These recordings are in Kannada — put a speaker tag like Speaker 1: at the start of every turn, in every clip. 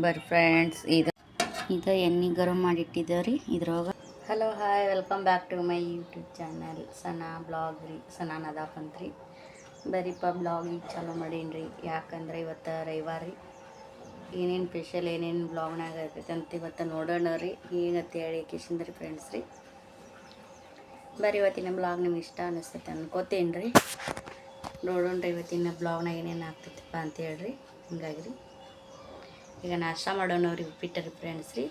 Speaker 1: ಬರ್ರಿ ಫ್ರೆಂಡ್ಸ್, ಇದು ಎಣ್ಣೆ ಗರಂ ಮಾಡಿಟ್ಟಿದ್ದೇವೆ ರೀ ಇದ್ರೊಳಗೆ. Hello hi, welcome back to my YouTube channel Sana blog ರೀ. ಸನಾ ನದಾಫಂತ್ರಿ. ಬರೀಪ್ಪ ಬ್ಲಾಗಿಗೆ ಚಾಲೂ ಮಾಡೀನಿ ರೀ. ಯಾಕಂದ್ರೆ ಇವತ್ತು ರವಿವಾರ ರೀ. ಏನೇನು ಸ್ಪೆಷಲ್ ಏನೇನು ಬ್ಲಾಗ್ನಾಗ ಇರ್ತೈತೆ ಅಂತ ಇವತ್ತು ನೋಡೋಣ ರೀ. ಹೇಗಂತ ಹೇಳಿ ಕಿಶಂದ್ರಿ ಫ್ರೆಂಡ್ಸ್ ರೀ. ಬರೀ ಇವತ್ತಿನ ಬ್ಲಾಗ್ ನಿಮ್ಗೆ ಇಷ್ಟ ಅನ್ನಿಸ್ತೈತೆ ಅನ್ಕೋತೀನಿ ರೀ. ನೋಡೋಣ ರೀ ಇವತ್ತಿನ ಬ್ಲಾಗ್ನಾಗ ಏನೇನು ಆಗ್ತೈತಪ್ಪ ಅಂತ ಹೇಳ್ರಿ. ಹಿಂಗಾಗಿ ರೀ ಈಗ ನಾಷ್ಟ ಮಾಡೋಣ ರೀ. ಉಪ್ಪಿಟ್ಟು ರೀ ಫ್ರೆಂಡ್ಸ್ ರೀ.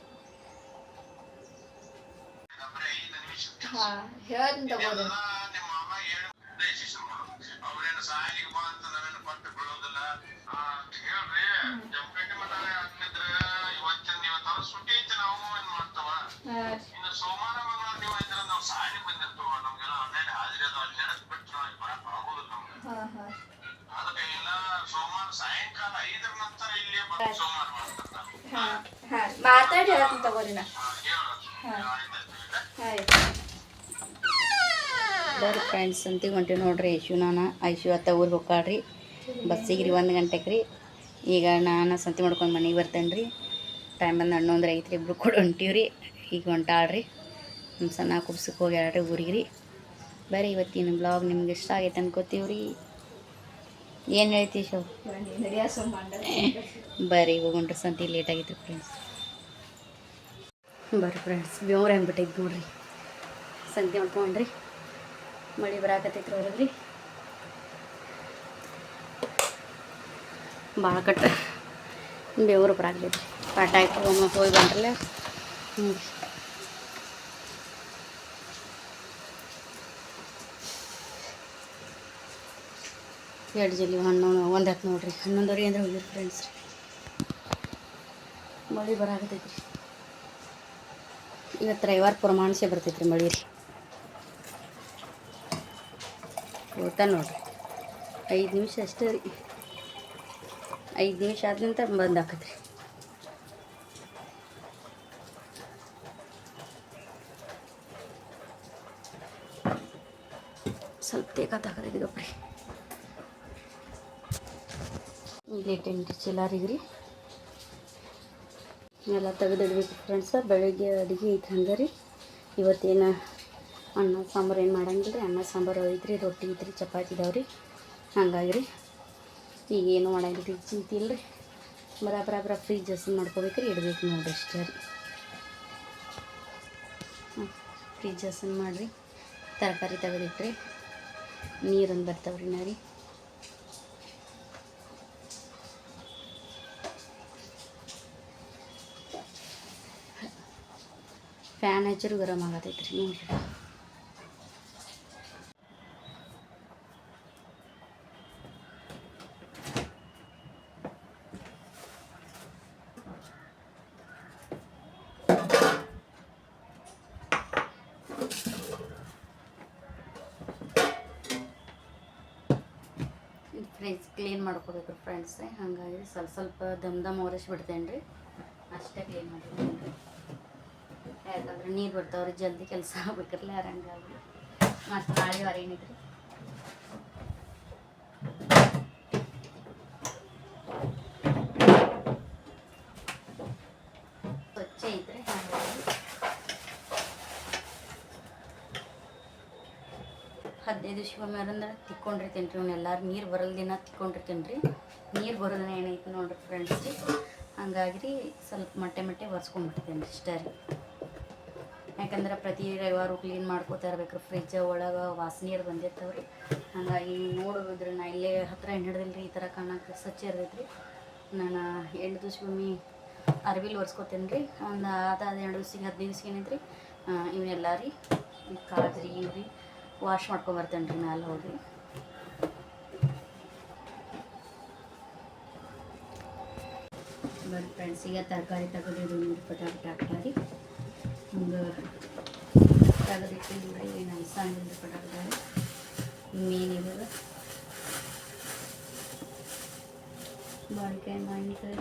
Speaker 1: ಹೇಳ್ತೀನಿ ತಗೋರಿ. ಮಾತಾಡಿ ಹೇಳ್ತೀನಿ ತಗೋರಿ ನಾ. ಬರ್ರಿ ಫ್ರೆಂಡ್ಸ್ ಅಂತೀವಿ ಹೊಂಟೀವಿ ನೋಡ್ರಿ. ಐಶು ಅತ್ತ ಊರಿಗೆ ಹೋಗ್ಕಾಳ್ರಿ ಬಸ್ಸಿಗೆ ರೀ 1 ಗಂಟೆಗೆ ರೀ. ಈಗ ನಾನು ಸಂತಿ ಮಾಡ್ಕೊಂಡು ಮನೆಗೆ ಬರ್ತೇನೆ ರೀ. ಟೈಮ್ ಬಂದು 11 ಐತ್ರಿ. ಇಬ್ರು ಕೂಡ ಹೊಂಟೀವ್ರಿ. ಈಗ ಹೊಂಟಾಳ್ರಿ. ನಮ್ಮ ಸಣ್ಣ ಕುಬ್ಸಕ್ಕೆ ಹೋಗ್ಯಾಳ್ರಿ ಊರಿಗೆ ರೀ. ಬರ್ರಿ ಇವತ್ತಿನ ಬ್ಲಾಗ್ ನಿಮ್ಗೆ ಇಷ್ಟ ಆಗೈತೆ ಅನ್ಕೋತೀವ್ರಿ. ಏನು ಹೇಳ್ತೀವಿ ಶೋ? ಬರ್ರಿ ಹೋಗೊಂಡ್ರಿ. ಸಂತಿ ಲೇಟ್ ಆಗೈತೆ ರೀ ಫ್ರೆಂಡ್ಸ್. ಬರ್ರಿ ಫ್ರೆಂಡ್ಸ್, ಬೆವ್ರು ಅಂದ್ಬಿಟ್ಟೈತೆ ನೋಡ್ರಿ. ಸಂತಿ ಮಾಡ್ಕೊಂಡ್ರಿ. ಮಳೆ ಬರಾಕತ್ತೈತ್ರಿ ಹೊರಗೆ ರೀ. ಭಾಳ ಕಟ್ಟ ಬೆವರು ಬರಾಕತ್ತೈತ್ರಿ. ಪಾಠ ಆಯ್ತು ಒಮ್ಮೆ ಹೋಗಿ ಬಂದ್ರಲ್ಲ. ಹ್ಞೂ ಎರಡು ಜಲ್ಲಿ 1 ಹತ್ತು ನೋಡ್ರಿ. 11:30 ಅಂದ್ರೆ ಹೋಗಿರಿ ಫ್ರೆಂಡ್ಸ್ ರೀ. ಮಳೆ ಬರಾಕತ್ತೈತ್ರಿ. ಇವತ್ತು ರವಿವಾರ ಪ್ರಮಾಣಿಸೇ ಬರ್ತೈತ್ರಿ ಮಳೆ ರೀ. ಹೋಗ್ತಾ ನೋಡ್ರಿ. 5 ನಿಮಿಷ ಅಷ್ಟೇ ರೀ. 5 ನಿಮಿಷ ಆದ ನಂತರ ಬಂದು ಹಾಕತ್ರಿ. ಸ್ವಲ್ಪ ತೇಕಾತಾಕತೈತಿ ಗಪ್ರಿ. ಇಲ್ಲಿ ಟೆಂಟ್ ಚಿಲ್ಲಾರಿಗೆ ರೀ ಎಲ್ಲ ತೆಗೆದಿಡ್ಬೇಕು ಫ್ರೆಂಡ್ಸ. ಬೆಳಗ್ಗೆ ಅಡುಗೆ ಐತೆ ಹಂಗೆ ರೀ. ಇವತ್ತೇನು ಅನ್ನ ಸಾಂಬಾರು ಏನು ಮಾಡಂಗಿಲ್ಲ ರೀ. ಅನ್ನ ಸಾಂಬಾರು ಐತ್ರಿ, ರೊಟ್ಟಿ ಐತ್ರಿ, ಚಪಾತಿ ಇದಾವೆ ರೀ. ಹಂಗಾಗಿ ರೀ ಈಗೇನು ಮಾಡಂಗಿಲ್ಲ ರೀ. ಚಿಂತೆ ಇಲ್ಲ ರೀ. ಬರಾಬರ ಫ್ರಿಜ್ ಹಸಿ ಮಾಡ್ಕೋಬೇಕು ರೀ. ಇಡಬೇಕು ನೋಡಿರಿ ಅಷ್ಟೇ ರೀ. ಫ್ರಿಜ್ ಹಸನ್ ಮಾಡಿರಿ. ತರಕಾರಿ ತೆಗೆದಿಟ್ರಿ. ನೀರೊಂದು ಬರ್ತಾವ್ರಿ ನಾ ರೀ. ಫ್ಯಾನ್ ಹಚ್ಚರು ಗರಮ್ ಆಗತೈತೆ ರೀ ನೋಡಿರಿ. ಫ್ರಿಜ್ ಕ್ಲೀನ್ ಮಾಡ್ಕೋಬೇಕು ಫ್ರೆಂಡ್ಸ್. ಹಾಗಾಗಿ ಸ್ವಲ್ಪ ದಮ್ ಒರೆಸಿ ಬಿಡ್ತೇನೆ ರೀ. ಅಷ್ಟೇ ಕ್ಲೀನ್ ಮಾಡಿರ್ತೀನಿ ರೀ. ಯಾಕಂದ್ರೆ ನೀರು ಬರ್ತಾವ್ರಿ, ಜಲ್ದಿ ಕೆಲಸ ಆಗ್ಬೇಕಿರಲಿ. ಹಂಗಾಗಿ ಮತ್ತು ನಾಳೆ ವಾರ ಏನಿದ್ರಿ ಸ್ವಚ್ಛ ಐತ್ರಿ. ಹಾಗಾಗಿ 15 ದಿವ್ಸಕ್ಕೊಮ್ಮೆ ಅಂದ್ರೆ ತಿಕ್ಕೊಂಡಿರ್ತೀನಿ ರೀ. ಎಲ್ಲರೂ ನೀರು ಬರಲ್ ದಿನ ತಿಕ್ಕೊಂಡಿರ್ತೀನಿ ರೀ. ನೀರು ಬರೋದನ್ನ ಏನೈತೆ ನೋಡ್ರಿ ಫ್ರೆಂಡ್ಸ್ ರೀ. ಹಂಗಾಗಿ ರೀ ಸ್ವಲ್ಪ ಮಟ್ಟೆ ಒರೆಸ್ಕೊಂಡ್ಬಿಡ್ತೀನಿ ರೀ ಇಷ್ಟೇ ರೀ. ಯಾಕಂದ್ರೆ ಪ್ರತಿ ರವಿವಾರ ಕ್ಲೀನ್ ಮಾಡ್ಕೋತಾ ಇರ್ಬೇಕು. ಫ್ರಿಜ್ ಒಳಗೆ ವಾಸನೆ ಬಂದಿರ್ತಾವೆ ರೀ. ಹಾಗಾಗಿ ನೋಡೋದಿದ್ರೆ ನಾ ಇಲ್ಲೇ ಹತ್ತಿರ ಹಿಡಿದಿಲ್ಲ ರೀ. ಈ ಥರ ಕಾಣಕ್ಕೆ ಸ್ವಚ್ಛ ಇರ್ತೈತೆ ರೀ. ನಾನು 8 ದಿವ್ಸಕ್ಕೊಮ್ಮೆ ಅರ್ಬಿಲಿ ಒರೆಸ್ಕೋತೀನಿ ರೀ. ಒಂದು 2 ದಿವ್ಸಕ್ಕೆ 15 ದಿವ್ಸಕ್ಕೆ ಏನೈತೆ ರೀ ಇವನ್ನೆಲ್ಲ ರೀ ಕಾಜ್ರಿ ಇವು ರೀ ವಾಶ್ ಮಾಡ್ಕೊಂಬರ್ತೇನೆ ರೀ ಮ್ಯಾಲೆ ಹೋಗಿ. ಬಟ್ ಫ್ರೆಂಡ್ಸ್ ಈಗ ತರಕಾರಿ ತೆಗೆದು ಪಟಾಪಟ ಹಾಕ್ತಾರಿ. ಹಂಗೆ ತೆಗೆದಿಟ್ಟು ನೋಡ್ರಿ ಏನು ಅನ್ಸಂಗಿಲ್ಲ ಪಟಾಪಟ ಮೀನಿಗೆ ಬಾಳಿಕಾಯಿ ಮಾವಿನಕಾಯಿ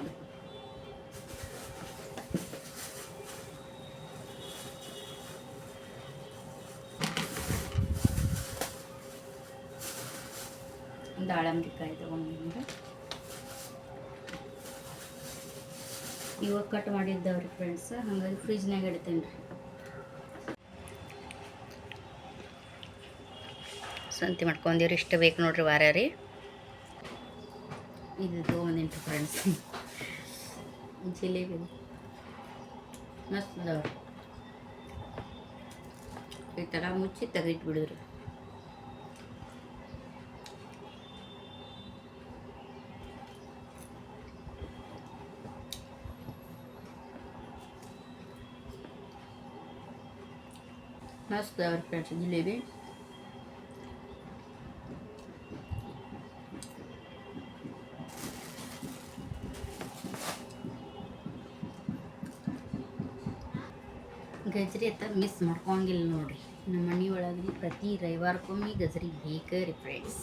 Speaker 1: ದಾಳಂಬ್ರಿ ಕಾಯಿ ತೊಗೊಂಡ್ಬಂದ್ರೆ ಇವಾಗ ಕಟ್ ಮಾಡಿದ್ದವ್ರಿ ಫ್ರೆಂಡ್ಸ್, ಹಾಗಾಗಿ ಫ್ರಿಜ್ನಾಗ ಇಡ್ತೇನೆ ರೀ. ಸಂತಿ ಮಾಡ್ಕೊಂಡಿವ್ರಿ, ಇಷ್ಟು ಬೇಕು ನೋಡ್ರಿ ವಾರ ರೀ. ಇದು ತೊಗೊಂಡಿನ್ರಿ ಫ್ರೆಂಡ್ಸ್, ಜಿಲೇಬಿ ಮಸ್ತ್ ಅದಾವ್ರಿ. ಈ ಥರ ಮುಚ್ಚಿ ತೆಗಿಟ್ಬಿಡಿದ್ರಿ. ಮಸ್ತ್ ಅದಾವ್ರಿ ಫ್ರೆಂಡ್ಸ್ ಜಿಲೇಬಿ. ಗಜ್ರಿ ಅಂತ ಮಿಸ್ ಮಾಡ್ಕೊಂಗಿಲ್ಲ ನೋಡ್ರಿ. ನಮ್ಮ ಮನೆ ಒಳಗೆ ಪ್ರತಿ ರವಿವಾರಕ್ಕೊಮ್ಮೆ ಗಜ್ರಿ ಬೇಕೇ ರೀ ಫ್ರೆಂಡ್ಸ್.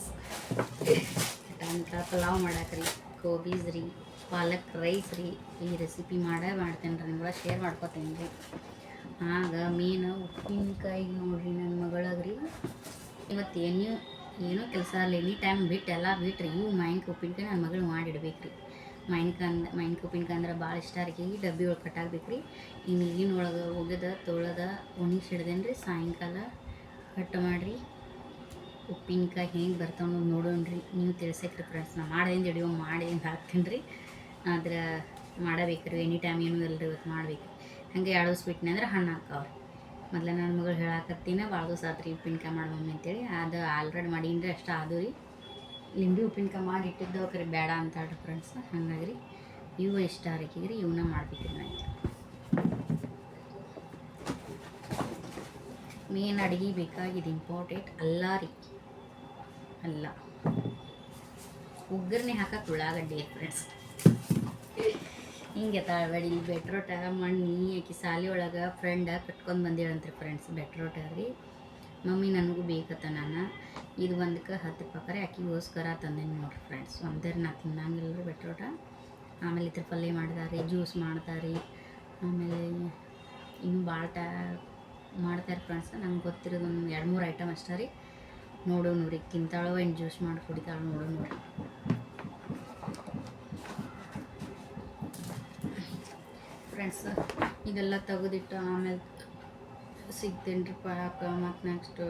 Speaker 1: ಅಂತ ಪಲಾವ್ ಮಾಡಾಕ್ರಿ, ಗೋಬೀಸ್ ರೀ, ಪಾಲಕ್ ರೈಸ್ ರೀ, ಈ ರೆಸಿಪಿ ಮಾಡ್ತೇನೆ ರೀ, ನಿಮ್ಗೆ ಶೇರ್ ಮಾಡ್ಕೊತೇನೆ ರೀ. ಆಗ ಮೀನು ಉಪ್ಪಿನಕಾಯಿ ನೋಡ್ರಿ ನನ್ನ ಮಗಳಗ್ರಿ. ಇವತ್ತು ಏನೋ ಕೆಲಸ ಅಲ್ಲಿ ಎನಿ ಟೈಮ್ ಎಲ್ಲ ಬಿಟ್ರಿ ಇವು ಮಾವಿನಕಾಯಿ ಉಪ್ಪಿನಕಾಯಿ ನನ್ನ ಮಗಳು ಮಾಡಿಡ್ಬೇಕು ರೀ. ಮಾವಿನಕಾಯಿ ಉಪ್ಪಿನಕಾಯಿ ಅಂದ್ರೆ ಭಾಳ ಇಷ್ಟ ಆಗಿ ಡಬ್ಬಿ ಒಳಗೆ ಕಟ್ಟಾಕ್ಬೇಕು ರೀ. ಈ ನೀರಿನ ಒಳಗೆ ಒಗೆದ ತೊಳೆದ ಒಣಗಿಸಿಡ್ದೇನೆ ರೀ. ಸಾಯಂಕಾಲ ಕಟ್ ಮಾಡಿರಿ ಉಪ್ಪಿನಕಾಯಿ ಹೆಂಗೆ ಬರ್ತಾವೆ ನೋಡೋಣ್ರಿ. ನೀವು ತಿಳಿಸಕ್ರಿ ಫ್ರೆಂಡ್ಸ್. ನಾ ಮಾಡಿದಿಂದ ಹಿಡಿಯೋ ಮಾಡಿದಿಂದ ಹಾಕ್ತೀನಿ ರೀ. ಆದ್ರೆ ಮಾಡಬೇಕ್ರಿ, ಎನಿ ಟೈಮ್ ಏನೂ ಇಲ್ಲರಿ, ಇವತ್ತು ಮಾಡಬೇಕು. ಹಾಗೆ ಎರಡು ದಿವಸ ಬಿಟ್ಟಿನಿ ಅಂದ್ರೆ ಹಣ್ಣು ಹಾಕಾವ್ರಿ. ಮೊದಲೇ ನನ್ನ ಮಗಳು ಹೇಳಾಕತ್ತೀನಿ ಭಾಳ ದಿವಸ ಆತ್ರಿ ಉಪ್ಪಿನಕಾಯಿ ಮಾಡಮಮ್ಮಿ ಅಂತೇಳಿ. ಅದು ಆಲ್ರೆಡಿ ಮಾಡೀನಿ ಅಷ್ಟು ಅದು ರೀ. ಲಿಂಬೆ ಉಪ್ಪಿನಕಾಯಿ ಮಾಡಿ ಇಟ್ಟಿದ್ದೋಕ್ರಿ ಬೇಡ ಅಂತಾಳ್ರಿ ಫ್ರೆಂಡ್ಸ್. ಹಾಗಾಗಿ ರೀ ಇವು ಇಷ್ಟ ಆರಕ್ಕಿದ್ರಿ ಇವನ್ನ ಮಾಡ್ಬೇಕ್ರಿ. ನಾನು ಮೇನ್ ಅಡುಗೆ ಬೇಕಾಗಿದೆ ಇಂಪಾರ್ಟೆಂಟ್ ಅಲ್ಲ ರೀ, ಅಲ್ಲ ಉಗ್ಗರ್ನೆ ಹಾಕಕ್ಕೆ ಉಳ್ಳಾಗಡ್ಡಿ ಫ್ರೆಂಡ್ಸ್. ಹಿಂಗೆ ತಾಳ್ಬೇಡಿ. ಬೆಟ್ರೋಟ ಮಣ್ಣಿ ಆಕಿ ಸಾಲಿ ಒಳಗೆ ಫ್ರೆಂಡ ಕಟ್ಕೊಂಡು ಬಂದೇಳಂತ್ರಿ ಫ್ರೆಂಡ್ಸ್. ಬೆಟ್ರೋಟ ರೀ ಮಮ್ಮಿ ನನಗೂ ಬೇಕತ್ತ. ನಾನು ಇದು ಒಂದಕ್ಕೆ 10 ರೂಪಾಯಿ ಆಕಿಗೋಸ್ಕರ ತಂದೇನಿ ನೋಡಿರಿ ಫ್ರೆಂಡ್ಸ್. ಒಂದೇ ನಾ ತಿನ್ನಂಗಿಲ್ಲ ರೀ ಬೆಟ್ರೋಟ. ಆಮೇಲೆ ಇದ್ರ ಪಲ್ಯ ಮಾಡ್ತಾರೆ, ಜ್ಯೂಸ್ ಮಾಡ್ತಾರೆ, ಆಮೇಲೆ ಇನ್ನೂ ಭಾಳ ಮಾಡ್ತಾರೆ ಫ್ರೆಂಡ್ಸ್. ನಂಗೆ ಗೊತ್ತಿರೋದು ಒಂದು 2-3 ಐಟಮ್ ಅಷ್ಟೇ ರೀ. ನೋಡೋಣ ರೀ ತಿಂತಾಳೋ ಏನು ಜ್ಯೂಸ್ ಮಾಡಿ ಕುಡಿತಾಳೋ ನೋಡೋಣ ನೋಡ್ರಿ ಫ್ರೆಂಡ್ಸ್. ಇದೆಲ್ಲ ತೆಗೆದಿಟ್ಟು ಆಮೇಲೆ ಸಿಗ್ತೇನೆ ರೀ ಪಾಕ. ಮತ್ತು ನೆಕ್ಸ್ಟ್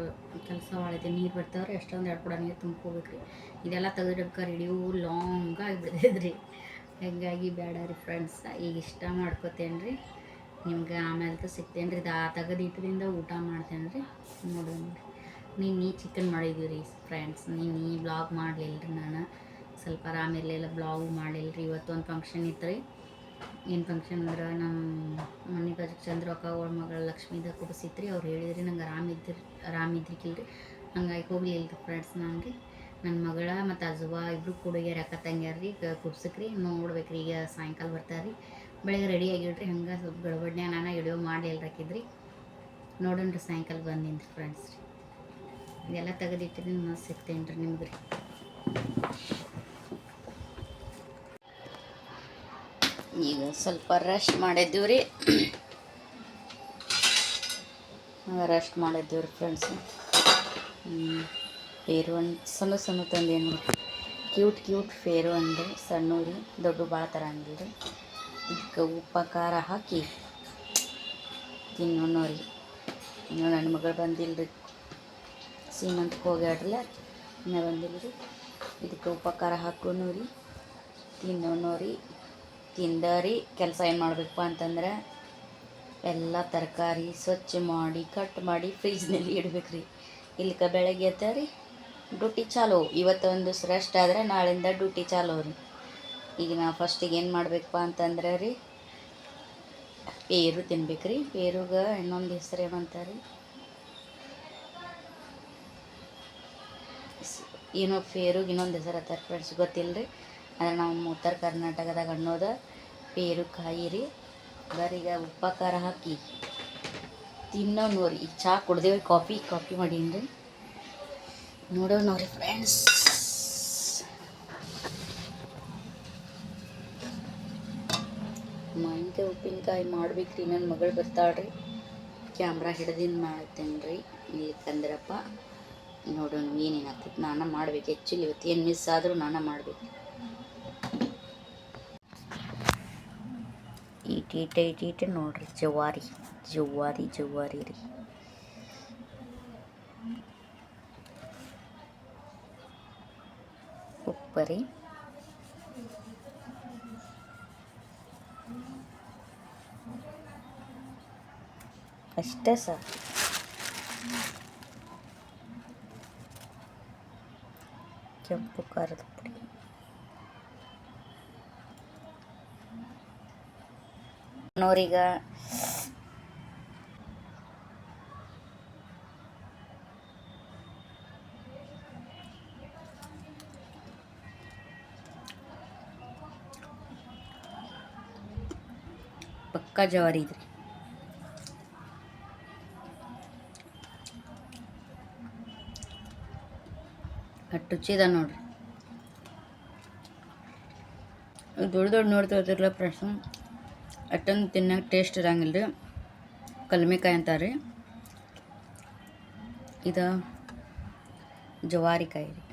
Speaker 1: ಕೆಲಸ ಮಾಡೈತೆ. ನೀರು ಬರ್ತಾವ್ರಿ, ಎಷ್ಟೊಂದು 2 ಕೂಡ ನೀರು ತುಂಬ್ಕೋಬೇಕ್ರಿ. ಇದೆಲ್ಲ ತೆಗೆದಿಡ್ಬೇಕಾರೆ ಹಿಡಿಯೋ ಲಾಂಗ್ ಆಗಿಬಿಡ್ತೈತೆ ರೀ. ಹಾಗಾಗಿ ಬೇಡ ರೀ ಫ್ರೆಂಡ್ಸ್. ಈಗ ಇಷ್ಟ ಮಾಡ್ಕೋತೇನೆ ರೀ. ನಿಮ್ಗೆ ಆಮೇಲೆ ಸಿಗ್ತೇನೆ ರೀ. ತೆಗೆದಿಟ್ಟದಿಂದ ಊಟ ಮಾಡ್ತೇನೆ ರೀ. ನೋಡೋಣ ನೀ ಚಿಕನ್ ಮಾಡಿದ್ದೀವಿ ರೀ ಫ್ರೆಂಡ್ಸ್. ನೀನು ಬ್ಲಾಗ್ ಮಾಡಲಿಲ್ಲ ರೀ. ನಾನು ಸ್ವಲ್ಪ ಆರಾಮಿರಲಿಲ್ಲ, ಬ್ಲಾಗು ಮಾಡಲಿಲ್ಲ ರೀ. ಇವತ್ತೊಂದು ಫಂಕ್ಷನ್ ಇತ್ತು ರೀ. ಏನು ಫಂಕ್ಷನ್ ಅಂದ್ರೆ ನಮ್ಮ ಮನೆ ಬಾಜು ಚಂದ್ರಕ್ಕ ಅವ್ರ ಮಗಳ ಲಕ್ಷ್ಮೀದ ಕುಡಿಸಿತ್ತು ರೀ. ಅವ್ರು ಹೇಳಿದ್ರಿ ನಂಗೆ ಆರಾಮಿದ್ರಿಕಿಲ್ರಿ. ಹಂಗಾಗಿ ಹೋಗ್ಲಿಲ್ಲ ರೀ ಫ್ರೆಂಡ್ಸ್. ನನಗೆ ನನ್ನ ಮಗಳ ಮತ್ತು ಅಜ್ವಾ ಇಬ್ಬರು ಕೂಡಿಗ್ಯಾರ, ಅಕ್ಕ ತಂಗ್ಯಾರ ರೀ. ಕುಡ್ಸಕ್ರಿ ನೋಡ್ಬೇಕು ರೀ. ಈಗ ಸಾಯಂಕಾಲ ಬರ್ತಾರೆ ರೀ. ಬೆಳಗ್ಗೆ ರೆಡಿ ಆಗಿಡ್ರಿ. ಹಂಗೆ ಸ್ವಲ್ಪ ಗಡಬಡ್ನ್ಯಾಗ ನಾನು ವಿಡಿಯೋ ಮಾಡಲಿಲ್ಲ ಹಾಕಿದ್ರಿ. ನೋಡೋಣ ರೀ ಸಾಯಂಕಾಲ ಬಂದೀನಿ ರೀ ಫ್ರೆಂಡ್ಸ್ ರೀ. ಇದೆಲ್ಲ ತೆಗೆದಿಟ್ಟಿದ್ದೀನಿ. ಮಸ್ತ್ ಸಿಗ್ತೇನೆ ರೀ ನಿಮ್ಗೆ ರೀ. ಈಗ ಸ್ವಲ್ಪ ರೆಸ್ಟ್ ಮಾಡಿದ್ದೀವಿ ರೀ. ರೆಸ್ಟ್ ಮಾಡಿದ್ದೀವಿ ರೀ ಫ್ರೆಂಡ್ಸ್. ಫೇರು ಹಣ್ಣು ಸಣ್ಣ ತಂದೇನು ನೋಡಿರಿ. ಕ್ಯೂಟ್ ಫೇರು ಹಣ್ಣು ಸಣ್ಣ ರೀ, ದೊಡ್ಡ ಭಾಳ ತರಂಗಿಲ್ಲ ರೀ. ಇದಕ್ಕೆ ಉಪ್ಪು ಖಾರ ಹಾಕಿ ತಿನ್ನೋಣ ರೀ. ಇನ್ನೂ ನನ್ನ ಮಗಳು ಬಂದಿಲ್ಲ ರೀ, ಸೀಮಂತಕ್ಕೆ ಹೋಗ್ಯಾಡ್ರಲ್ಲ, ಇನ್ನೂ ಬಂದಿಲ್ಲ ರೀ. ಇದಕ್ಕೆ ಉಪ್ಪು ಖಾರ ಹಾಕೋನು ರೀ, ತಿನ್ನೋಣ ರೀ. ತಿಂದರಿ ಕೆಲಸ ಏನು ಮಾಡಬೇಕಪ್ಪ ಅಂತಂದ್ರೆ ಎಲ್ಲ ತರಕಾರಿ ಸ್ವಚ್ಛ ಮಾಡಿ ಕಟ್ ಮಾಡಿ ಫ್ರಿಜ್ನಲ್ಲಿ ಇಡ್ಬೇಕು ರೀ. ಇಲ್ಲಿಕ ಬೆಳಗ್ಗೆ ಎದ್ದ ರೀ ಡ್ಯೂಟಿ ಚಾಲು. ಇವತ್ತು ಒಂದು ದಿವಸ ರೆಸ್ಟ್ ಆದರೆ ನಾಳೆಯಿಂದ ಡ್ಯೂಟಿ ಚಾಲು ರೀ. ಈಗ ನಾವು ಫಸ್ಟಿಗೆ ಏನು ಮಾಡಬೇಕಪ್ಪ ಅಂತಂದ್ರೆ ರೀ ಪೇರು ತಿನ್ಬೇಕು ರೀ. ಪೇರುಗೆ ಇನ್ನೊಂದು ಹೆಸರು ಏನಂತಾರೆ ಏನೋ ಪೇರುಗೆ ಇನ್ನೊಂದು ಹೆಸರು ಅಂತಾರೆ ಫ್ರೆಂಡ್ಸ್, ಗೊತ್ತಿಲ್ಲ ರೀ. ಆದರೆ ನಾವು ಉತ್ತರ ಕರ್ನಾಟಕದಾಗ ಅನ್ನೋದು ಪೇರುಕಾಯಿ ರೀ. ಬರೀಗ ಉಪ್ಪು ಖಾರ ಹಾಕಿ ತಿನ್ನೋ ನೋಡ್ರಿ. ಈಗ ಚಹಾ ಕುಡ್ದೇವಿ, ಕಾಫಿ ಮಾಡೀನಿ ರೀ. ನೋಡೋ ನೋಡ್ರಿ ಫ್ರೆಂಡ್ಸ್. ಮಾವಿನಕಾಯಿ ಉಪ್ಪಿನಕಾಯಿ ಮಾಡ್ಬೇಕ್ರಿ. ನನ್ನ ಮಗಳು ಬರ್ತಾಳ್ರಿ, ಕ್ಯಾಮ್ರಾ ಹಿಡ್ದಿಂದ ಮಾಡ್ತೇನೆ ರೀ. ಇಲ್ಲಿಕಂದ್ರಪ್ಪ ನೋಡೋಣ ಏನೇನಾಗ್ತೈತೆ. ನಾನು ಮಾಡ್ಬೇಕು. ಆ್ಯಕ್ಚುಲಿ ಇವತ್ತು ಏನು ಮಿಸ್ ಆದರೂ ನಾನು ಮಾಡಬೇಕು. ಈಟೀಟ ನೋಡ್ರಿ ಜವಾರಿ ಜವಾರಿ ಜವಾರಿ ರೀ. ಉಪ್ಪು ರೀ, ಅಷ್ಟೇ ಸಾಕು. ಕೆಂಪು ಖಾರದ ಪುಡಿ, ನೋರೀಗ ಪಕ್ಕ ಜವಾರಿ ಇದ್ರಿ. ಅಷ್ಟು ರುಚಿದ ನೋಡ್ರಿ. ದೊಡ್ಡ ದೊಡ್ಡ ನೋಡ್ತಾ ಇರ್ತಿರಲ್ಲ ಫ್ರೆಂಡ್ಸು, ಅಷ್ಟೊಂದು ತಿನ್ನೋಕೆ ಟೇಸ್ಟ್ ಇರಂಗಿಲ್ಲ ರೀ. ಕಲ್ಮಿಕಾಯಿ ಅಂತಾರೆ ರೀ, ಇದು ಜವಾರಿಕಾಯಿ ರೀ.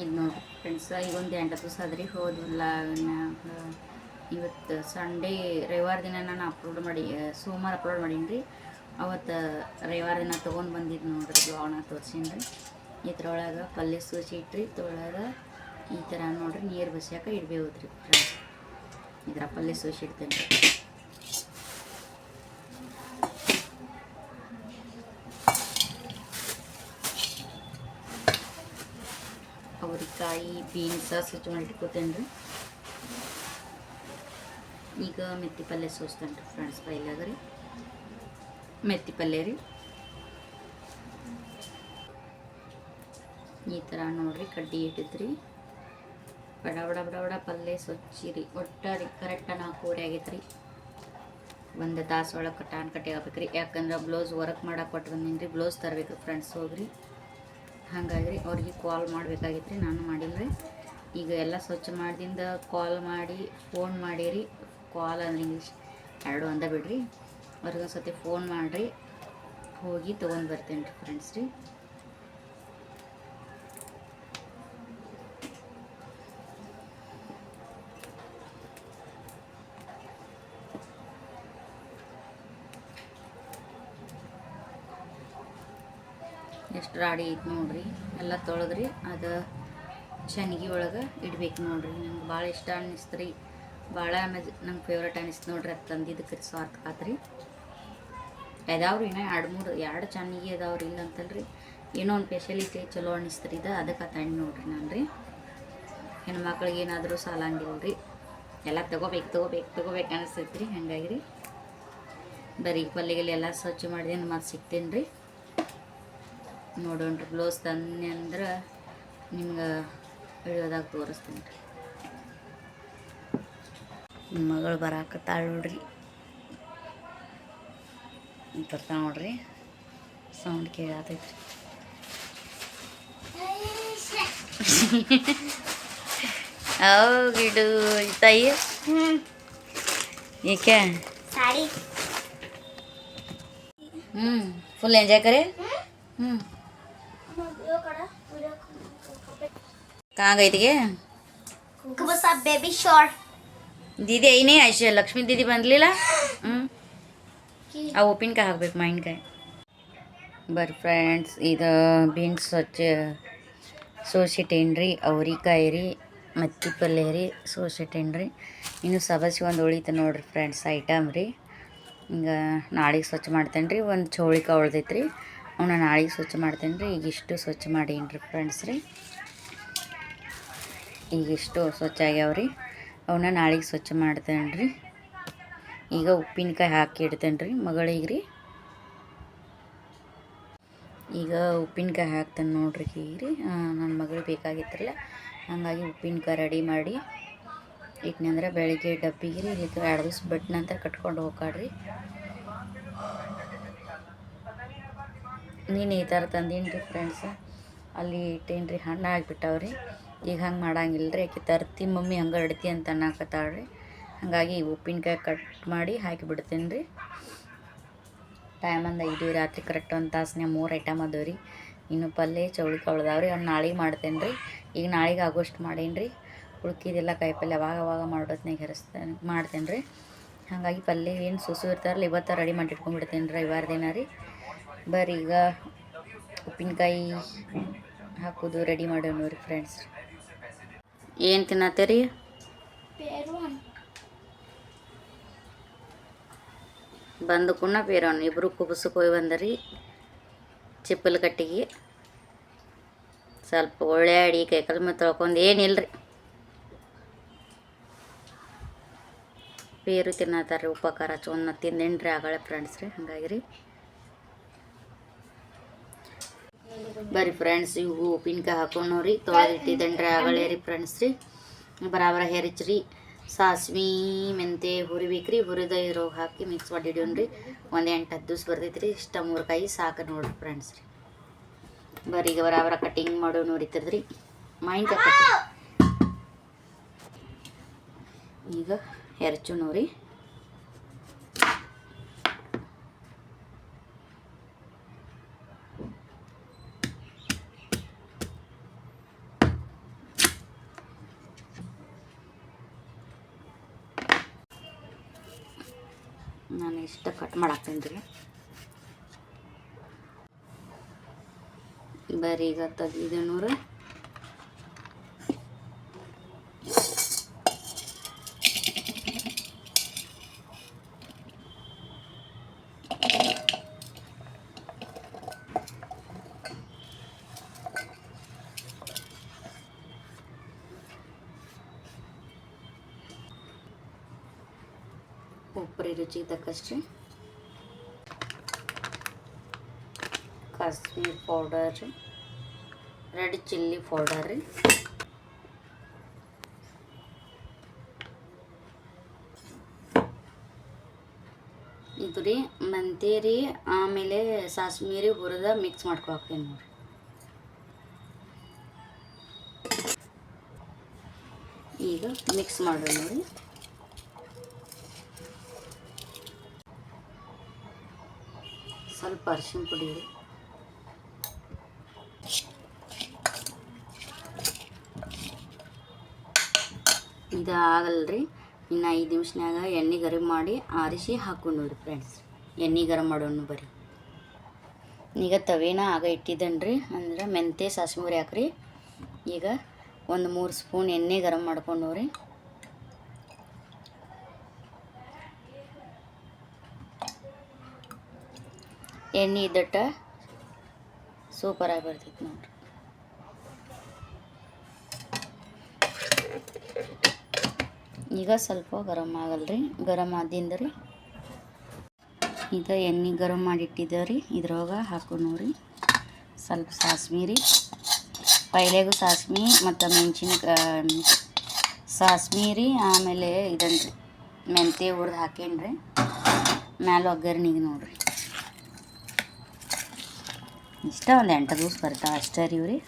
Speaker 1: ಇದು ನೋಡಿರಿ ಫ್ರೆಂಡ್ಸ್, ಈಗ ಒಂದು 8 ದಿವಸ ಆದ್ರಿ ಹೋದ್ವಲ್ಲ. ಇವತ್ತು ಸಂಡೇ, ರವಿವಾರ ದಿನ ನಾನು ಅಪ್ಲೋಡ್ ಮಾಡಿ, ಸೋಮವಾರ ಅಪ್ಲೋಡ್ ಮಾಡೀನಿ ರೀ. ಅವತ್ತು ರವಿವಾರ ದಿನ ತೊಗೊಂಡು ಬಂದಿದ್ದು ನೋಡ್ರಿ, ಬ್ಲಾಗ್ನ ತೋರಿಸೀನಿ ರೀ. ಇದ್ರೊಳಗೆ ಪಲ್ಯ ಸೂಸಿ ಇಟ್ರಿ, ಇದ್ರೊಳಗೆ ಈ ಥರ ನೋಡ್ರಿ ನೀರು ಬಸಿಯಾಕ ಇಡ್ಬೇಕ್ರಿ ಫ್ರೆಂಡ್ಸ್. ಇದ್ರ ಪಲ್ಯ ಸೂಸಿ ಇಡ್ತೇನೆ ರೀ. ಅವ್ರಿಕಾಯಿ ಬೀನ್ಸ ಸ್ವಚ್ಛ ಮಾಡಿ ಇಟ್ಕೋತೇನೆ ರೀ. ಈಗ ಮೆತ್ತಿ ಪಲ್ಯ ಸೋಸ್ತೇನೆ ರೀ ಫ್ರೆಂಡ್ಸ್. ಪೈಲಾಗ ರೀ ಮೆತ್ತಿ ಪಲ್ಯ ರೀ, ಈ ಥರ ನೋಡ್ರಿ ಕಡ್ಡಿ ಇಟ್ಟಿದ್ರಿ. ಬಡ ಬಡ ಬಡ ಬಡ ಪಲ್ಯ ಸ್ವಚ್ಛಿರಿ. ಒಟ್ಟಾರಿ ಕರೆಕ್ಟ 4:15 ಆಗೈತೆ ರೀ. 1 ತಾಸು ಒಳಗೆ ಕಟ್ಟಿ ಆಗ್ಬೇಕ್ರಿ. ಯಾಕಂದ್ರೆ ಬ್ಲೌಸ್ ವರ್ಕ್ ಮಾಡಕ್ಕೆ ಕೊಟ್ಟು ಬಂದೀನಿ ರೀ. ಬ್ಲೌಸ್ ತರಬೇಕು ಫ್ರೆಂಡ್ಸ್ ಹೋಗ್ರಿ. ಹಾಗಾಗಿ ಅವ್ರಿಗೆ ಕಾಲ್ ಮಾಡಬೇಕಾಗಿತ್ತು ರೀ, ನಾನು ಮಾಡಿಲ್ಲ. ಈಗ ಎಲ್ಲ ಸ್ವಚ್ಛ ಮಾಡಿದಿಂದ ಕಾಲ್ ಮಾಡಿ ಫೋನ್ ಮಾಡಿರಿ. ಕಾಲ್ ಅಂದ್ರೆ ಇಂಗ್ಲೀಷ್ ಎರಡು ಒಂದೇ ಬಿಡ್ರಿ. ಅವ್ರಿಗೆ ಒಂದು ಸತಿ ಫೋನ್ ಮಾಡಿರಿ, ಹೋಗಿ ತೊಗೊಂಡು ಬರ್ತೇನೆ ರೀ ಫ್ರೆಂಡ್ಸ್ ರೀ. ಎಷ್ಟು ರಾಡಿ ಐತೆ ನೋಡ್ರಿ. ಎಲ್ಲ ತೊಳೆದ್ರಿ, ಅದು ಶನಿಗೆ ಒಳಗೆ ಇಡ್ಬೇಕು ನೋಡ್ರಿ. ನಂಗೆ ಭಾಳ ಇಷ್ಟ ಅನ್ನಿಸ್ತು ರೀ, ಭಾಳ ನಂಗೆ ಫೇವ್ರೇಟ್ ಅನ್ನಿಸ್ತು ನೋಡ್ರಿ. ಅದು ತಂದಿದ್ದಕ್ಕೆ ರೀ ಸ್ವಾರ್ಥ ಆತ್ರಿ. ಅದಾವ್ರಿ ಇನ್ನೂ 2 ಚೆನ್ನಾಗಿ ಅದಾವ್ರಿ, ಇಲ್ಲ ಅಂತಲ್ರಿ. ಏನೋ ಒಂದು ಸ್ಪೆಷಲಿಟಿ ಚಲೋ ಅನ್ನಿಸ್ತು ರೀ ಇದು, ಅದಕ್ಕೆ ತಂದು ನೋಡ್ರಿ ನಾನು ರೀ. ಹೆಣ್ಮಕ್ಳಿಗೆ ಏನಾದರೂ ಸಾಲಂಗಿಲ್ಲ ರೀ, ಎಲ್ಲ ತೊಗೋಬೇಕು ಅನ್ನಿಸ್ತೈತೆ ರೀ. ಹಂಗಾಗಿ ರೀ ಬರೀ ಪಲ್ಯಗೆಲ್ಲ ಎಲ್ಲ ಸ್ವಚ್ಛ ಮಾಡಿದೇನು ಮತ್ತೆ ಸಿಗ್ತೇನೆ ರೀ. ನೋಡೋಣ್ರಿ ಬ್ಲೌಸ್ ತಂದೆ ಅಂದ್ರೆ ನಿಮ್ಗೆ ವಿಡಿಯೋದಾಗ ತೋರಿಸ್ತೀನಿ ರೀ. ನಿಮ್ಮ ಮಗಳು ಬರಾಕತ್ತಾಳ ನೋಡ್ರಿ, ಬರ್ತಾ ನೋಡ್ರಿ. ಸೌಂಡ್ ಕೇಳತೈತ್ರಿ. ಗಿಡು ತಾಯಿ ಏಕೆ ಫುಲ್ ಎಂಜಾಯ್ करे. कहाँ गई थी के? बेबी शॉर्ट दीदी आई नहीं, ऐसे लक्ष्मी दीदी ಬಂದ್ಲಿಲ್ಲ. ಆ ಉಪ್ಪಿನಕಾಯಿ ಹಾಕ್ಬೇಕು, ಮಾವಿನಕಾಯಿ. ಬರ್ರಿ ಫ್ರೆಂಡ್ಸ್, ಇದು ಬೀನ್ಸ್ ಸ್ವಚ್ಛ ಸೋಸಿಟ್ಟೇನಿ ರೀ. ಅವ್ರಿಕಾಯಿ ರೀ, ಮೆತ್ತಿ ಪಲ್ಯ ರೀ ಸೋಸಿಟ್ಟೇನಿ ರೀ. ಇನ್ನು ಸಬಸಿ ಒಂದು ಉಳಿತು ನೋಡ್ರಿ ಫ್ರೆಂಡ್ಸ್ ಐಟಮ್ ರೀ. ಈಗ ನಾಳೆಗೆ ಸ್ವಚ್ಛ ಮಾಡ್ತೇನೆ ರೀ. ಒಂದು ಚೌಳಿಕಾಯಿ ಉಳ್ದೈತೆ ರೀ, ಅವನ್ನ ನಾಳೆಗೆ ಸ್ವಚ್ಛ ಮಾಡ್ತೇನೆ ರೀ. ಈಗಿಷ್ಟು ಸ್ವಚ್ಛ ಮಾಡೀನಿ ರೀ ಫ್ರೆಂಡ್ಸ್ ರೀ. ಈಗಿಷ್ಟು ಸ್ವಚ್ಛ ಆಗ್ಯಾವ್ರಿ, ಅವನ್ನ ನಾಳೆಗೆ ಸ್ವಚ್ಛ ಮಾಡ್ತೇನೆ ರೀ. ಈಗ ಉಪ್ಪಿನಕಾಯಿ ಹಾಕಿ ಇಡ್ತೇನೆ ರೀ ಮಗಳಿಗೆ ರೀ. ಈಗ ಉಪ್ಪಿನಕಾಯಿ ಹಾಕ್ತೇನೆ ನೋಡ್ರಿ. ಈಗ ರೀ ನನ್ನ ಮಗಳು ಬೇಕಾಗಿತ್ತಲ್ಲ, ಹಾಗಾಗಿ ಉಪ್ಪಿನಕಾಯಿ ರೆಡಿ ಮಾಡಿ ಇಟ್ನಂದ್ರೆ ಬೆಳಿಗ್ಗೆ ಡಬ್ಬಿಗೆ ರೀ 2 ದಿವ್ಸ ಬಿಟ್ಟ ನಂತರ ಕಟ್ಕೊಂಡು ಹೋಗ್ಕಾಡ್ರಿ. ನೀನು ಈ ಥರ ತಂದೀನಿ ರೀ ಫ್ರೆಂಡ್ಸ, ಅಲ್ಲಿ ಇಟ್ಟೇನಿ ರೀ, ಹಣ್ಣು ಆಗಿಬಿಟ್ಟವ್ರಿ. ಈಗ ಹಂಗೆ ಮಾಡಂಗಿಲ್ಲ ರೀ, ಆಕೆ ತರ್ತೀನಿ ಮಮ್ಮಿ ಹಂಗೆ ಇಡ್ತಿ ಅಂತ ಅನ್ನಕತ್ತಾಳ್ರಿ. ಹಾಗಾಗಿ ಉಪ್ಪಿನಕಾಯಿ ಕಟ್ ಮಾಡಿ ಹಾಕಿಬಿಡ್ತೇನೆ ರೀ. ಟೈಮ್ ಒಂದು 5 ರಾತ್ರಿ ಕರೆಕ್ಟ್ 1 ತಾಸನ್ಯಾಗ 3 ಐಟಮ್ ಅದಾವೆ ರೀ. ಇನ್ನು ಪಲ್ಯ ಚೌಳಿಕಾಯಿ ಉಳ್ದಾವ್ರಿ, ಅವ್ನು ನಾಳೆಗೆ ಮಾಡ್ತೇನೆ ರೀ. ಈಗ ನಾಳೆಗೆ ಆಗೋಷ್ಟು ಮಾಡೀನಿ ರೀ. ಉಳ್ಕಿದೆಲ್ಲ ಕಾಯಿಪಲ್ಯ ಅವಾಗ ಮಾಡೋತ್ನಾಗ ಮಾಡ್ತೇನೆ ರೀ. ಹಾಗಾಗಿ ಪಲ್ಯ ಏನು ಸುಸು ಇರ್ತಾರಲ್ಲ ಇವತ್ತು ರೆಡಿ ಮಾಡಿ ಇಟ್ಕೊಂಡ್ಬಿಡ್ತೇನೆ ರೀ ರವಿವಾರ ದಿನ ರೀ. ಬರ್ರಿ ಈಗ ಉಪ್ಪಿನಕಾಯಿ ಹಾಕೋದು ರೆಡಿ ಮಾಡೋಣ ರೀ ಫ್ರೆಂಡ್ಸ್. ಏನು ತಿನ್ನತ್ತೀರಿ? ಬಂದು ಕುಣ್ಣ ಪೇರೋಣ ಇಬ್ಬರು ಕುಬಸಕ್ಕೆ ಹೋಗಿ ಬಂದರಿ ಚಿಪ್ಪಲ್ ಕಟ್ಟಿಗೆ. ಸ್ವಲ್ಪ ಒಳ್ಳೆ ಅಡಿ ಕೈಕಾಲು ಮತ್ತು ತೊಳ್ಕೊಂಡು ಏನಿಲ್ಲ ರೀ. ಪೇರು ತಿನ್ನತ್ತಾರ ರೀ ಉಪಕಾರ ಚೊನ್ನ ತಿಂದೇನು ರೀ ಆಗಳ ಫ್ರೆಂಡ್ಸ್ ರೀ. ಹಂಗಾಗಿ ರೀ ಬರ್ರಿ ಫ್ರೆಂಡ್ಸ್ ಇವು ಉಪ್ಪಿನಕಾಯಿ ಹಾಕೊಂಡವ್ರಿ ತೊಳೆದಿಟ್ಟಿದ್ದೇನೆ ರೀ ಆಗಳೇ ರೀ ಫ್ರೆಂಡ್ಸ್ ರೀ. ಬರಾಬರ ಹೆರಿಚ್ರಿ ಸಾಸ್ವೆ ಮೆಂತೆ ಹುರಿಬೇಕ್ರಿ. ಹುರಿದ ಇರೋ ಹಾಕಿ ಮಿಕ್ಸ್ ಮಾಡಿ ಇಡೋಣ್ರಿ. ಒಂದು 8-10 ದಿವ್ಸ ಬರ್ತೈತೆ ರೀ. ಇಷ್ಟ 3 ಕಾಯಿ ಸಾಕು ನೋಡ್ರಿ ಫ್ರೆಂಡ್ಸ್ ರೀ. ಬರ್ರಿ ಈಗ ಬರಾಬರ ಕಟ್ಟಿಂಗ್ ಮಾಡೋ ನೋಡಿತದ್ರಿ ಮಾವಿನಕಾಯಿ ಕಟ್ಟಿಂಗ್. ಈಗ ಹೆರ್ಚು ನೋಡ್ರಿ. ನಾನು ಇಷ್ಟ ಕಟ್ ಮಾಡಾಕ್ತೇನೆ ರೀ. ಬರ್ರಿ ಈಗ ತೆಗಿದೇನು ರೀ. ಉಪ್ಪು ರುಚಿಗೆ ತಕ್ಕಷ್ಟು ಕಾಶ್ಮೀರ್ ಪೌಡರ್ ರೀ, ರೆಡ್ ಚಿಲ್ಲಿ ಪೌಡರ್ ರೀ, ಇದು ರೀ ಮೆಂತ್ಯ ರೀ, ಆಮೇಲೆ ಸಾಸ್ಮಿ ರೀ ಹುರಿದ ಮಿಕ್ಸ್ ಮಾಡ್ಕೊಳ್ತೀನಿ ನೋಡಿರಿ. ಈಗ ಮಿಕ್ಸ್ ಮಾಡೋಣ ನೋಡಿ. ಸ್ವಲ್ಪ ಅರಿಶಿನ ಪುಡಿ ರೀ, ಇದು ಆಗಲ್ರಿ. ಇನ್ನು 5 ನಿಮಿಷನಾಗ ಎಣ್ಣೆ ಗರಂ ಮಾಡಿ ಆರಿಸಿ ಹಾಕೊಂಡು ನೋಡಿರಿ ಫ್ರೆಂಡ್ಸ್. ಎಣ್ಣೆ ಗರಂ ಮಾಡೋಣ ಬರ್ರಿ. ಈಗ ತವೇನ ಆಗ ಇಟ್ಟಿದ್ದೇನೆ ರೀ. ಅಂದ್ರೆ ಮೆಂತ್ಯ ಸಾಸ್ಮಿ ಹುರಿ ಹಾಕ್ರಿ. ಈಗ ಒಂದು 3 ಸ್ಪೂನ್ ಎಣ್ಣೆ ಗರಂ ಮಾಡ್ಕೊಂಡು ನೋಡ್ರಿ. ಎಣ್ಣೆ ಇದ್ದಟ್ಟ ಸೂಪರಾಗಿ ಬರ್ತೈತೆ ನೋಡ್ರಿ. ಈಗ ಸ್ವಲ್ಪ ಗರಂ ಆಗಲ್ರಿ. ಗರಂ ಆದಿಂದ ರೀ ಈಗ ಎಣ್ಣೆ ಗರಂ ಮಾಡಿಟ್ಟಿದ್ದೇವೆ ರೀ. ಇದ್ರೊಳಗೆ ಹಾಕೊಂಡು ನೋಡ್ರಿ ಸ್ವಲ್ಪ ಸಾಸ್ಮಿ ರೀ. ಪೈಲೆಗೂ ಸಾಸ್ಮಿ ಮತ್ತು ಮೆಣಸಿನಕಾಯಿ ಸಾಸ್ಮಿ ರೀ, ಆಮೇಲೆ ಇದನ್ನು ರೀ ಮೆಂತ್ಯ ಹುರಿದು ಹಾಕೇನ್ರಿ. ಮ್ಯಾಲೆ ಒಗ್ಗರ್ನಿಗೆ ನೋಡ್ರಿ. ಇಷ್ಟ ಒಂದು 8 ದಿವ್ಸ ಬರ್ತಾವೆ ಅಷ್ಟೇ ರೀ ಇವ್ರಿ.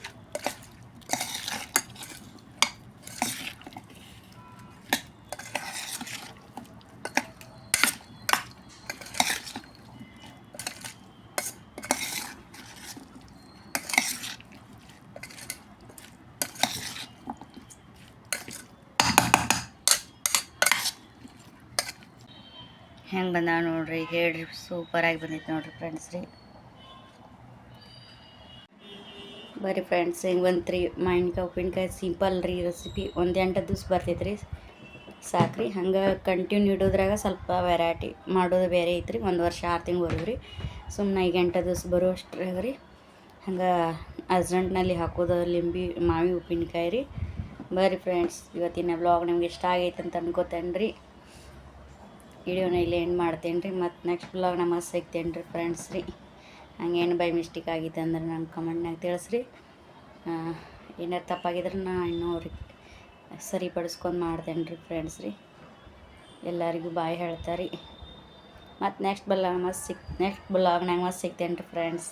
Speaker 1: ಹೆಂಗೆ ಬಂದ ನೋಡ್ರಿ, ಹೇಳ್ರಿ ಸೂಪರಾಗಿ ಬಂದೈತೆ ನೋಡ್ರಿ ಫ್ರೆಂಡ್ಸ್ ರೀ. ಬರ್ರಿ ಫ್ರೆಂಡ್ಸ್ ಹಿಂಗೆ ಬಂತು ರೀ ಮಾವಿನಕಾಯಿ ಉಪ್ಪಿನಕಾಯಿ. ಸಿಂಪಲ್ ರೀ ರೆಸಿಪಿ. ಒಂದು 8 ದಿವ್ಸ ಬರ್ತೈತೆ ರೀ ಸಾಕ್ರಿ. ಹಂಗೆ ಕಂಟಿನ್ಯೂ ಇಡೋದ್ರಾಗ ಸ್ವಲ್ಪ ವೆರೈಟಿ ಮಾಡೋದು ಬೇರೆ ಐತ್ರಿ. 1 ವರ್ಷ 6 ತಿಂಗಳು ಬರೋದ್ರಿ. ಸುಮ್ಮನೆ ಈಗ 8 ದಿವ್ಸ ಬರೋ ಅಷ್ಟ್ರಾಗ ರೀ. ಹಂಗೆ ಅರ್ಜೆಂಟ್ನಲ್ಲಿ ಹಾಕೋದು ಲಿಂಬೆ ಮಾವಿ ಉಪ್ಪಿನಕಾಯಿ ರೀ. ಬರ್ರಿ ಫ್ರೆಂಡ್ಸ್ ಇವತ್ತಿನ ವ್ಲಾಗ್ ನಿಮ್ಗೆ ಇಷ್ಟ ಆಗೈತೆ ಅಂತ ಅನ್ಕೋತೇನೆ ರೀ. ವಿಡಿಯೋನ ಇಲ್ಲಿ ಎಂಡ್ ಮಾಡ್ತೇನೆ ರೀ. ಮತ್ತು ನೆಕ್ಸ್ಟ್ ವ್ಲಾಗ್ ನಮಗೆ ಸಿಗ್ತೇನೆ ರೀ ಫ್ರೆಂಡ್ಸ್ ರೀ. ಹಂಗೇನು ಬೈ ಮಿಸ್ಟೇಕ್ ಆಗಿತ್ತು ಅಂದ್ರೆ ನಂಗೆ ಕಮೆಂಟ್ನಾಗ ತಿಳಿಸ್ರಿ. ಏನಾರು ತಪ್ಪಾಗಿದ್ರೆ ನಾ ಇನ್ನೂ ಸರಿಪಡಿಸ್ಕೊಂಡು ಮಾಡ್ತೇನೆ ರೀ ಫ್ರೆಂಡ್ಸ್ ರೀ. ಎಲ್ಲರಿಗೂ ಬಾಯ್ ಹೇಳ್ತಾರೆ ರೀ. ಮತ್ತು ನೆಕ್ಸ್ಟ್ ಬ್ಲಾಗ್ನಾಗ ಮತ್ತೆ ಸಿಗ್ತೇನೆ ರೀ ಫ್ರೆಂಡ್ಸ್.